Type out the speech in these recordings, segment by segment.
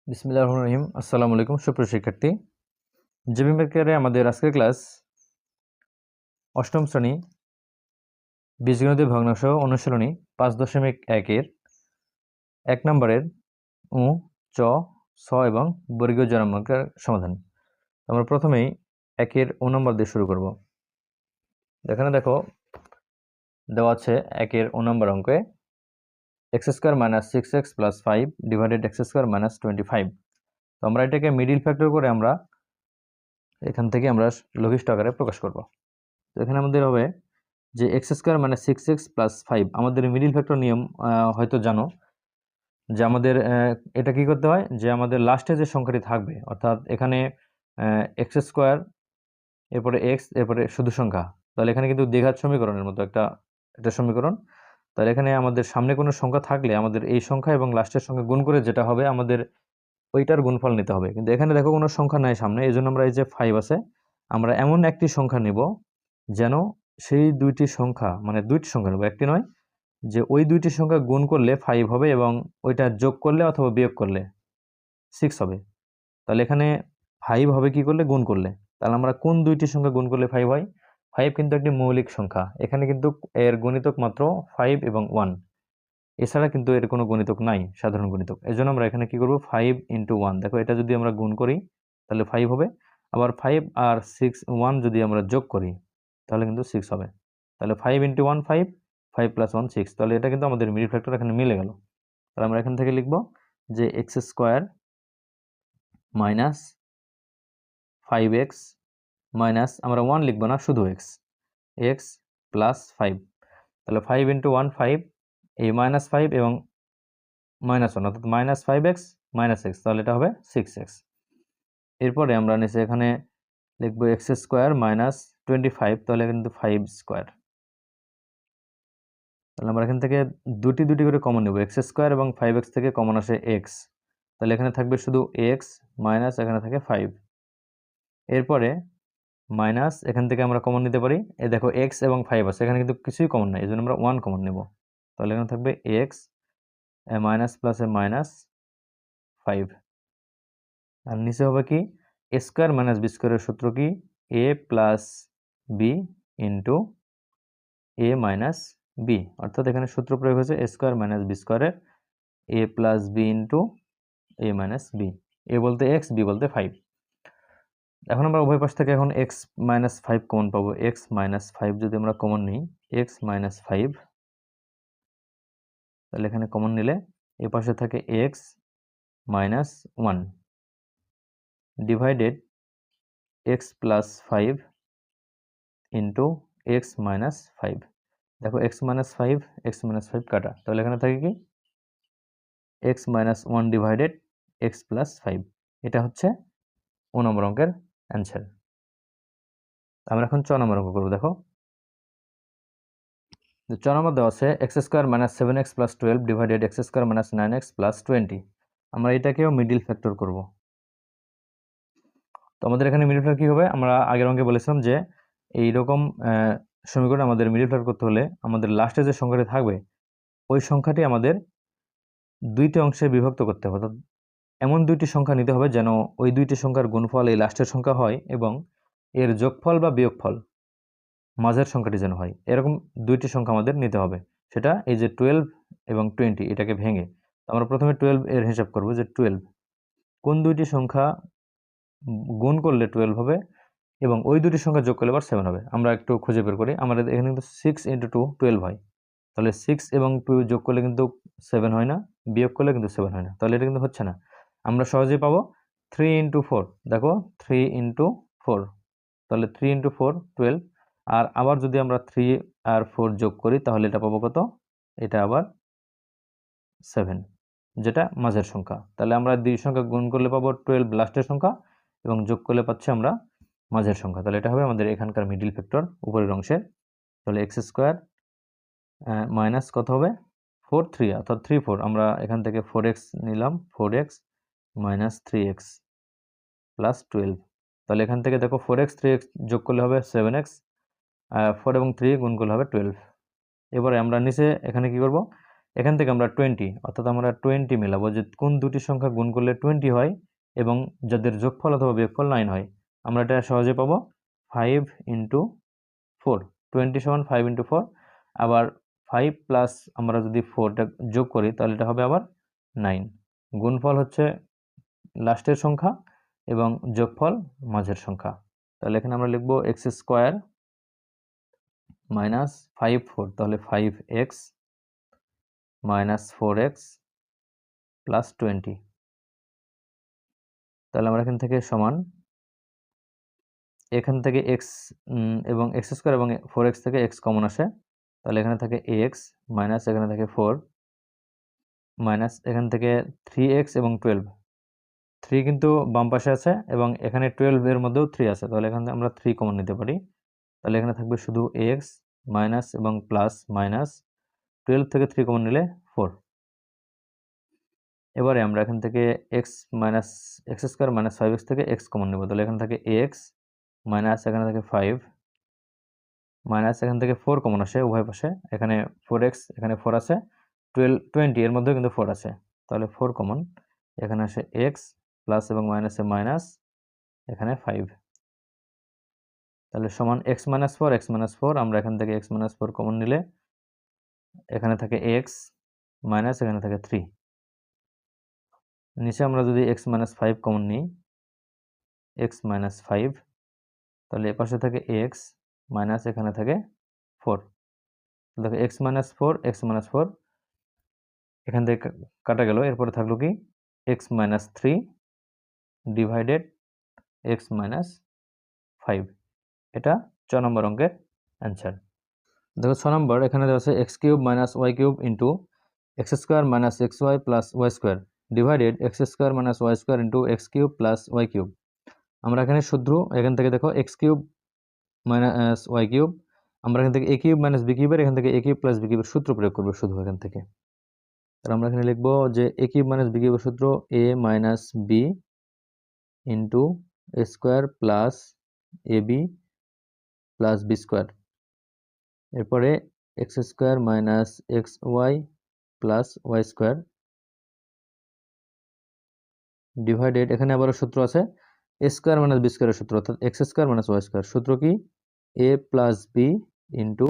বিসমিল্লাহির রহমানির রহিম। আসসালামু আলাইকুম সুপ্রিয় শিক্ষার্থী। জেবি মেকারে আমাদের আজকের ক্লাস অষ্টম শ্রেণী বীজগণিতের ভগ্নাংশ অনুশীলনী 5.1-এর 1 নম্বরের উ, চ, ছ এবং বর্গীয় জ্যামিতির সমাধান। আমরা প্রথমেই 1-এর উ নম্বর দিয়ে শুরু করব। এখানে দেখো দেওয়া আছে 1-এর উ নম্বর অঙ্কে x² - 6x + 5 / x² - 25। তো আমরা এটাকে মিডল ফ্যাক্টর করে আমরা এখান থেকে আমরা লঘিষ্ঠ আকারে প্রকাশ করব। তো এখানে আমাদের হবে যে x² - 6x + 5 আমাদের মিডল ফ্যাক্টর নিয়ম হয়তো জানো যে আমাদের এটা কি করতে হয় যে আমাদের লাস্টে যে সংখ্যাটি থাকবে অর্থাৎ এখানে x² এরপরে x এরপরে শুধু সংখ্যা, তাহলে এখানে কিন্তু দ্বিঘাত সমীকরণের মতো একটা সমীকরণ। তাহলে এখানে আমাদের সামনে কোনো সংখ্যা থাকলে আমাদের এই সংখ্যা এবং লাস্টের সংখ্যা গুণ করে যেটা হবে আমাদের ওইটার গুণফল নিতে হবে। কিন্তু এখানে দেখো কোনো সংখ্যা নাই সামনে, এই জন্য আমরা এই যে 5 আছে আমরা এমন একটি সংখ্যা নিব যেন সেই দুইটি সংখ্যা মানে দুইটি সংখ্যা নেব, একটি নয়, যে ওই দুইটি সংখ্যা গুণ করলে 5 হবে এবং ওইটা যোগ করলে অথবা বিয়োগ করলে 6 হবে। তাহলে এখানে 5 হবে কি করলে? গুণ করলে। তাহলে আমরা কোন দুইটি সংখ্যা গুণ করলে 5 হয়? 5 কিন্তু একটি মৌলিক সংখ্যা, এখানে কিন্তু এর গুণিতক মাত্র 5 এবং 1, এছাড়া কিন্তু এর কোনো গুণিতক নাই, সাধারণ গুণিতক। এজন্য আমরা এখানে কি করব? 5 × 1, দেখো এটা যদি আমরা গুণ করি তাহলে 5 হবে, আবার 5 আর 6 1 যদি আমরা যোগ করি তাহলে কিন্তু 6 হবে। তাহলে 5 × 1 5, 5 + 1 6, তাহলে এটা কিন্তু আমাদের মিডল ফ্যাক্টর এখানে মিলে গেল। তাহলে আমরা এখান থেকে লিখব যে x² - 5x - আমরা 1 লিখব না, শুধু x + 5। তাহলে 5 × 1 5, এই -5 এবং -1 অর্থাৎ -5x - x, তাহলে এটা হবে 6x। এরপরে আমরা নিচে এখানে লিখব x² - 25, তাহলে কিন্তু 5²। তাহলে আমরা এখান থেকে দুটি করে কমন নেব, x² এবং 5x থেকে কমন আসে x, তাহলে এখানে থাকবে শুধু x মাইনাস এখানে থাকে 5। এরপরে মাইনাস এখান থেকে আমরা কমন নিতে পারি, এই দেখো x এবং 5 আছে, এখানে কিন্তু কিছুই কমন নাই, এজন্য আমরা 1 কমন নেব। তাহলে এখানে থাকবে x মাইনাস প্লাসে -5, আর নিচে হবে কি a² - b² এর সূত্র কি? a + b * a - b, অর্থাৎ এখানে সূত্র প্রয়োগ হয়েছে a² - b² এর a + b * a - b, a বলতে x, b বলতে 5। এখন আমরা উভয় পাশ থেকে এখন x - 5 কমন পাবো। x - 5 যদি আমরা কমন নিই, x - 5, তাহলে এখানে কমন নিলে এই পাশে থাকে x - 1 ডিভাইডেড x + 5 * x - 5। দেখো x - 5 x - 5 কাটা, তাহলে এখানে থাকে কি x - 1 ডিভাইডেড x + 5। এটা হচ্ছে 1 নম্বর অঙ্কের অ্যান্সার। আমরা এখন 6 নম্বর অঙ্ক করব। দেখো 6 নম্বর দেওয়া আছে x² - 7x + 12 divided x² - 9x + 20। আমরা এটাকেও মিডল ফ্যাক্টর করব। তো আমাদের এখানে মিডল ফ্যাক্টর কি হবে? আমরা আগের অঙ্কে বলেছিলাম যে এইরকম সমীকরণ আমাদের মিডল ফ্যাক্টর করতে হলে আমাদের লাস্টে যে সংখ্যাটি থাকবে ওই সংখ্যাটি আমাদের দুইটি অংশে বিভক্ত করতে হবে, অর্থাৎ এমন দুইটি সংখ্যা নিতে হবে যেন ওই দুইটি সংখ্যার গুণফল এই লাস্টের সংখ্যা হয় এবং এর যোগফল বা বিয়োগফল মাঝের সংখ্যাটি যেন হয়, এরকম দুইটি সংখ্যা আমাদের নিতে হবে। সেটা এই যে 12 এবং 20, এটাকে ভেঙে আমরা প্রথমে 12 এর হিসাব করব যে 12 কোন দুইটি সংখ্যা গুণ করলে 12 হবে এবং ওই দুটি সংখ্যা যোগ করলে আবার 7 হবে। আমরা একটু খুঁজে বের করি। আমাদের এখানে কিন্তু 6 × 2 12 হয়, তাহলে 6 এবং 2 যোগ করলে কিন্তু 7 হয় না, বিয়োগ করলে কিন্তু 7 হয় না, তাহলে এটা কিন্তু হচ্ছে না। আমরা সহজেই পাবো 3 × 4, দেখো 3 × 4, তাহলে 3 × 4 12, আর আবার যদি আমরা 3 আর 4 যোগ করি তাহলে এটা পাবো কত? এটা আবার 7, যেটা মাঝের সংখ্যা। তাহলে আমরা দুই সংখ্যা গুণ করলে পাবো 12 লাস্টের সংখ্যা এবং যোগ করলে পাচ্ছি আমরা মাঝের সংখ্যা। তাহলে এটা হবে আমাদের এখানকার মিডল ফ্যাক্টর উপরের অংশের। তাহলে x² মাইনাস কত হবে? 4 3, অর্থাৎ 3 4, আমরা এখান থেকে 4x নিলাম, 4x - 3x + 12। তাহলে এখান থেকে দেখো 4x 3x যোগ করলে হবে 7x, 4 এবং 3 গুণ করলে হবে 12। এবারে আমরা নিচে এখানে কি করব? এখান থেকে আমরা 20 অর্থাৎ আমরা 20 মেলাবো যে কোন দুটি সংখ্যা গুণ করলে 20 হয় এবং যাদের যোগফল অথবা বিয়োগফল 9 হয়। আমরা এটা সহজে পাবো 5 ইন্টু 4, 20 সমান 5 ইন্টু 4। আবার 5 প্লাস আমরা যদি 4টা যোগ করি তাহলে এটা হবে আবার 9। গুণফল হচ্ছে লাস্টের সংখ্যা এবং যোগফল মাঝের সংখ্যা। তাহলে এখানে আমরা লিখবো এক্স স্কোয়ার মাইনাস 5 4, তাহলে 5x মাইনাস 4x প্লাস 20। তাহলে আমরা এখান থেকে সমান, এখান থেকে এক্স এবং এক্স স্কোয়ার এবং 4x থেকে এক্স কমন আসে, তাহলে এখানে থাকে এক্স মাইনাস এখানে থাকে 4 মাইনাস এখান থেকে 3x এবং 12, 3 কিন্তু বাম পাশে আছে এবং এখানে 12 এর মধ্যেও 3 আছে, তাহলে এখানে আমরা 3 কমন নিতে পারি। তাহলে এখানে থাকবে শুধু এক্স মাইনাস এবং প্লাস মাইনাস 12 থেকে 3 কমন নিলে 4। এবারে আমরা এখান থেকে x minus x square minus 5x থেকে এক্স কমন নেব, তাহলে এখানে থাকে এক্স মাইনাস এখানে থাকে 5 মাইনাস এখান থেকে 4 কমন আসে উভয় পাশে, এখানে 4x এখানে 4 আছে, 20 এর মধ্যেও কিন্তু 4 আছে, তাহলে 4 কমন, এখানে আসে x প্লাস এবং মাইনাসে মাইনাস এখানে 5, তাহলে সমান x মাইনাস 4 আমরা এখান থেকে x মাইনাস 4 কমন নিলে এখানে থাকে x মাইনাস এখানে থাকে 3, নিচে আমরা যদি x মাইনাস 5 কমন নিই x মাইনাস 5, তাহলে এ পাশে থাকে x মাইনাস এখানে থাকে 4, দেখো x মাইনাস 4 এখান থেকে কাটা গেল, এরপরে থাকলো কি x minus 3 divided x minus 5। এটা 6 নম্বর অঙ্কের অ্যান্সার। দেখো 6 নম্বর এখানে দেওয়া আছে x cube minus y cube into x square minus x y plus y square divided x square minus y square into x cube plus y cube. আমরা এখানে সূত্র এখান থেকে দেখো x cube minus y cube, আমরা এখান থেকে এ cube minus b কিউবের এখান থেকে এ কিউব প্লাস বি কিউবের সূত্র প্রয়োগ করবো শুধু এখান থেকে। আর আমরা এখানে লিখবো যে এ কিউব মাইনাস বি কিউবের সূত্র a minus b into a square plus a b plus b square, এরপরে x square minus x y plus y square divided, এখানে আবারও সূত্র আছে এ স্কোয়ার মাইনাস বি স্কোয়ারের সূত্র, অর্থাৎ x square minus y square. সূত্র কি a plus b into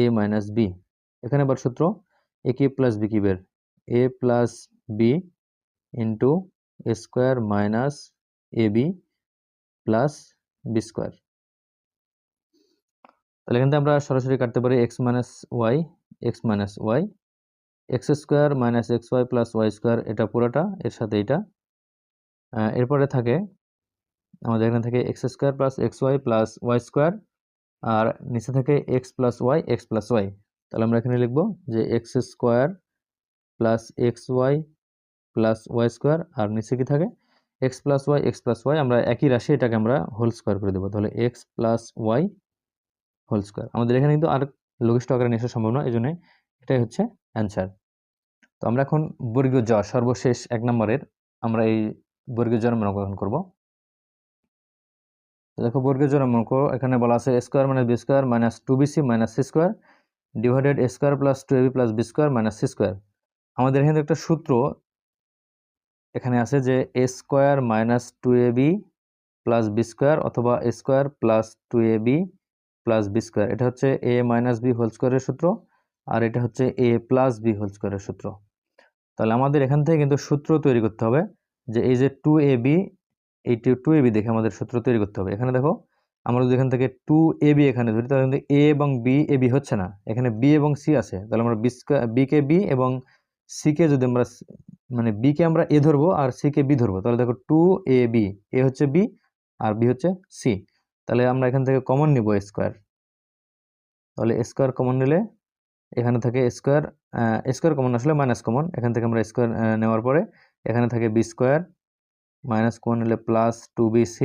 a minus b, এখানে আবার সূত্র এ কিউব প্লাস বি কিউবের a plus b into a square minus a b plus b square. তাহলে এখান থেকে আমরা সরাসরি কাটতে পারি x minus y x square minus x y plus y square, এটা পুরোটা এর সাথে এটা, এরপরে থাকে আমাদের এখানে থাকে x square plus x y plus y square, আর নিচে থাকে এক্স প্লাস ওয়াই। তাহলে আমরা এখানে লিখবো যে x square plus x y plus y square, আর নিচে কি থাকে এক্স প্লাস ওয়াই, আমরা একই রাশি এটাকে আমরা হোল স্কোয়ার করে দেবো, তাহলে x plus y whole square. আমাদের এখানে কিন্তু আর লঘিষ্ঠ আকারে নিয়ে আসা সম্ভব নয়, এই জন্য এটাই হচ্ছে অ্যান্সার। তো আমরা এখন বর্গীয় জ সর্বশেষ 1 নম্বরের আমরা এই বর্গীয় জর অঙ্কন করব। দেখো বর্গীয় জর অঙ্ক এখানে বলা আছে a square minus b square minus 2bc minus c square divided a square plus 2ab plus b square minus c square. আমাদের এখানে একটা সূত্র এখানে আছে যে a square minus 2ab plus b square অথবা a square plus 2ab plus b square, এটা হচ্ছে a মাইনাস b হোল স্কয়ারের সূত্র, আর এটা হচ্ছে a প্লাস b হোল স্কয়ারের সূত্র। তাহলে আমাদের এখান থেকে কিন্তু সূত্র তৈরি করতে হবে যে এই যে 2ab, এই 2ab দেখে আমাদের সূত্র তৈরি করতে হবে। এখানে দেখো আমরা যদি এখান থেকে 2ab এখানে ধরি তাহলে কিন্তু a এবং b ab হচ্ছে না, এখানে b এবং c আছে, তাহলে আমরা b কে b এবং c কে যদি আমরা মানে b কে আমরা a ধরবো আর c কে b ধরবো, তাহলে দেখো 2ab, a হচ্ছে b আর b হচ্ছে c, তাহলে আমরা এখান থেকে কমন নিব a স্কয়ার, তাহলে a স্কয়ার কমন নিলে এখানে থাকে স্কয়ার কমন আসলে মাইনাস কমন, এখান থেকে আমরা স্কয়ার নেওয়ার পরে এখানে থাকে বি স্কয়ার মাইনাস কমন নিলে প্লাস 2bc,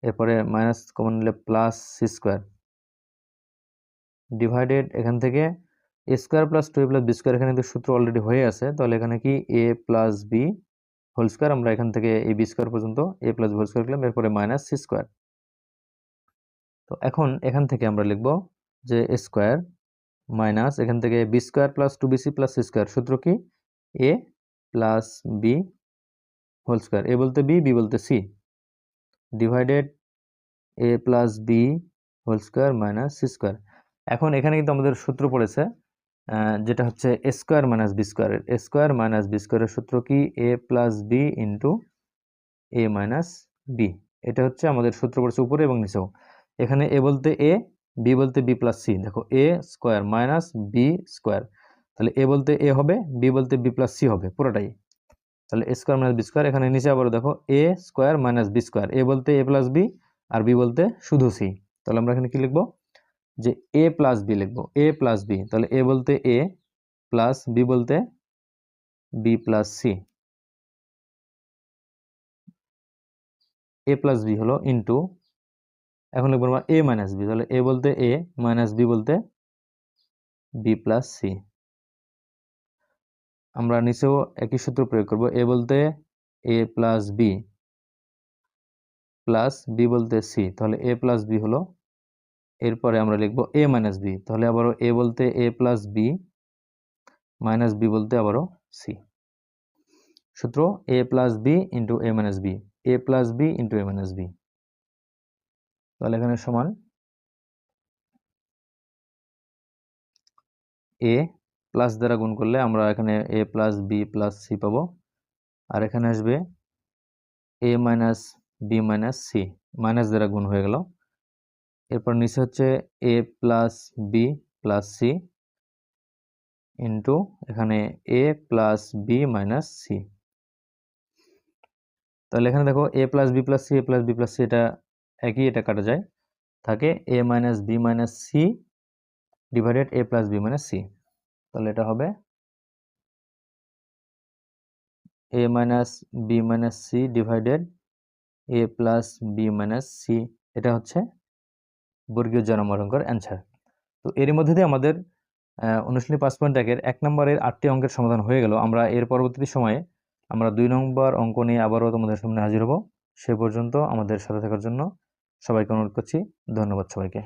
এরপরে মাইনাস কমন নিলে প্লাস সি স্কয়ার ডিভাইডেড এখান থেকে a square plus 2a plus b square, এখানে কিন্তু সূত্র অলরেডি হয়ে আছে, তাহলে এখানে কি a plus b whole square, আমরা এখান থেকে এই বি স্কয়ার পর্যন্ত a প্লাস হোল স্কয়ার লিখলাম, এরপরে মাইনাস সি স্কয়ার। তো এখন এখান থেকে আমরা লিখব যে a স্কয়ার মাইনাস এখান থেকে b square plus 2bc plus c square, সূত্র কি a plus b whole square, a বলতে বি, বি বলতে c, divided a plus b whole square minus c square. এখন এখানে কিন্তু আমাদের সূত্র পড়েছে যেটা হচ্ছে এ স্কোয়ার মাইনাস বি স্কোয়ারের, এ স্কোয়ার মাইনাস বি স্কোয়ারের সূত্র কি a plus b into a minus B. এটা হচ্ছে আমাদের সূত্র পড়েছে উপরে এবং নিচেও। এখানে এ বলতে এ, বি বলতে বি প্লাস সি, দেখো এ স্কোয়ার মাইনাস বি স্কোয়ার, তাহলে এ বলতে এ হবে, বি বলতে বি প্লাস সি হবে পুরোটাই, তাহলে এ স্কোয়ার মাইনাস বি স্কোয়ার। এখানে নিচে আবারও দেখো এ square minus B square, a বলতে এ প্লাস বি আর বি বলতে শুধু সি, তাহলে আমরা এখানে কি লিখবো যে এ প্লাস বি লিখবো, এ প্লাস বি, তাহলে এ বলতে এ প্লাস বি বলতে B plus c, a plus B হলো ইন্টু, এখন লিখবো আমরা এ মাইনাস বি, তাহলে এ বলতে এ মাইনাস বি বলতে বি প্লাস সি। আমরা নিচেও একই সূত্র প্রয়োগ করব, এ বলতে এ প্লাস বি প্লাস বি বলতে সি, তাহলে এ প্লাস বি হলো, এরপরে আমরা লিখবো এ মাইনাস বি, তাহলে আবারও এ বলতে এ প্লাস বি মাইনাস বি বলতে আবারও সি। সূত্র এ plus b into a minus B, A plus b into a minus B, তাহলে এখানে সমান এ প্লাস দ্বারা গুণ করলে আমরা এখানে a plus b plus c পাবো, আর এখানে আসবে a minus b minus c, minus দ্বারা গুণ হয়ে গেল। এরপর নিচে হচ্ছে a plus b plus c into এখানে a plus b minus c, তাহলে এখানে দেখো a plus b plus c, a plus b plus c এটা একই, এটা কাটা যায়, থাকে a minus b minus c divided a plus b minus c, তাহলে এটা হবে a minus b minus c divided a plus b minus c, এটা হচ্ছে বর্গীয় জ নম্বর অঙ্কের অ্যান্সার। তো এর মধ্যে দিয়ে আমাদের অনুশীলনী 5.1-এর 1 নম্বরের 8টি অঙ্কের সমাধান হয়ে গেল। আমরা এর পরবর্তী সময়ে আমরা 2 নম্বর অঙ্ক নিয়ে আবারও তোমাদের সামনে হাজির হব। সে পর্যন্ত আমাদের সাথে থাকার জন্য সবাইকে অনুরোধ করছি। ধন্যবাদ সবাইকে।